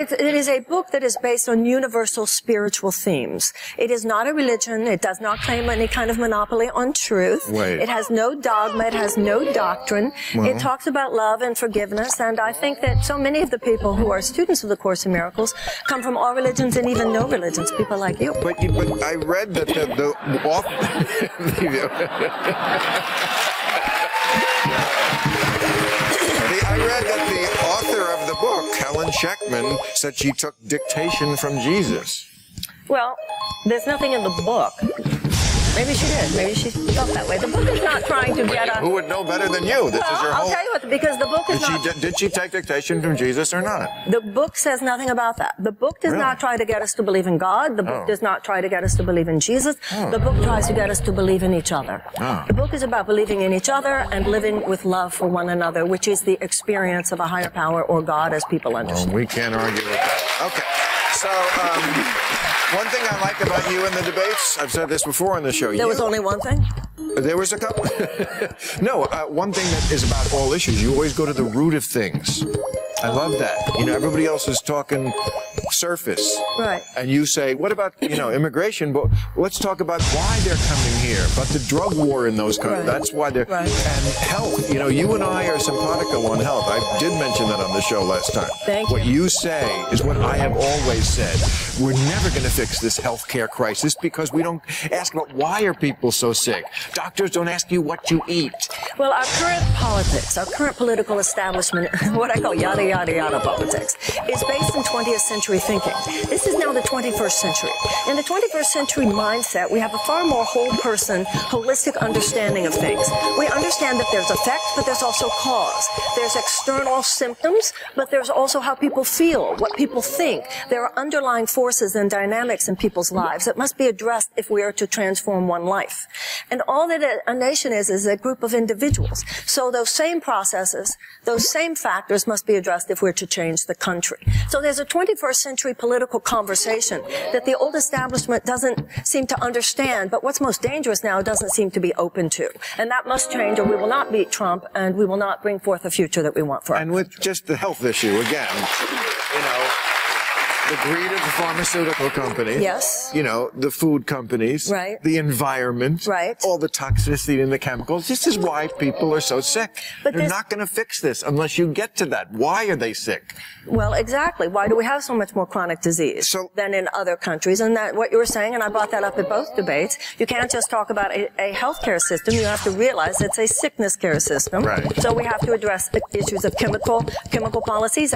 It is a book that is based on universal spiritual themes. It is not a religion. It does not claim any kind of monopoly on truth. Wait. It has no dogma. It has no doctrine. Well. It talks about love and forgiveness. And I think that so many of the people who are students of the Course in Miracles come from all religions and even no religions, people like you. But I read that the I read that the author of the book, Helen Sheckman, said she took dictation from Jesus. Well, there's nothing in the book. Maybe she did. Maybe she felt that way. The book is not trying to get us. Who would know better than you? This is your I'll whole... tell you what, because the book is Did she take dictation from Jesus or not? The book says nothing about that. The book does not try to get us to believe in God. The book does not try to get us to believe in Jesus. The book tries to get us to believe in each other. The book is about believing in each other and living with love for one another, which is the experience of a higher power or God as people understand. We can't argue with that. Okay. So, one thing I like about you in the debates, I've said this before on the show. There was only one thing? There was a couple. No, one thing that is about all issues, you always go to the root of things. I love that. You know, everybody else is talking surface. Right. And you say, what about, immigration? But let's talk about why they're coming here, about the drug war in those countries. Right. That's why they're... Right. And health. You and I are simpatico on health. I did mention that on the show last time. Thank you. What you say is what I have always said. We're never going to fix this healthcare crisis because we don't ask about why are people so sick. Doctors don't ask you what you eat. Well, our current politics, our current political establishment, what I call yada, yada, yada politics, is based in 20th century thinking. This is now the 21st century. In the 21st century mindset, we have a far more whole person, holistic understanding of things. We understand that there's effect, but there's also cause. There's external symptoms, but there's also how people feel, what people think. There are underlying forces and dynamics in people's lives that must be addressed if we are to transform one life. And all that a nation is a group of individuals. So those same processes, those same factors must be addressed if we're to change the country. So there's a 21st century political conversation that the old establishment doesn't seem to understand, but what's most dangerous now doesn't seem to be open to. And that must change, or we will not beat Trump, and we will not bring forth the future that we want for us. And with just the health issue, again, the greed of the pharmaceutical companies. Yes. The food companies. Right. The environment. Right. All the toxicity in the chemicals. This is why people are so sick. But They're not going to fix this unless you get to that. Why are they sick? Well, exactly. Why do we have so much more chronic disease than in other countries? And that what you were saying, and I brought that up at both debates, you can't just talk about a healthcare system. You have to realize it's a sickness care system. Right. So we have to address the issues of chemical policies.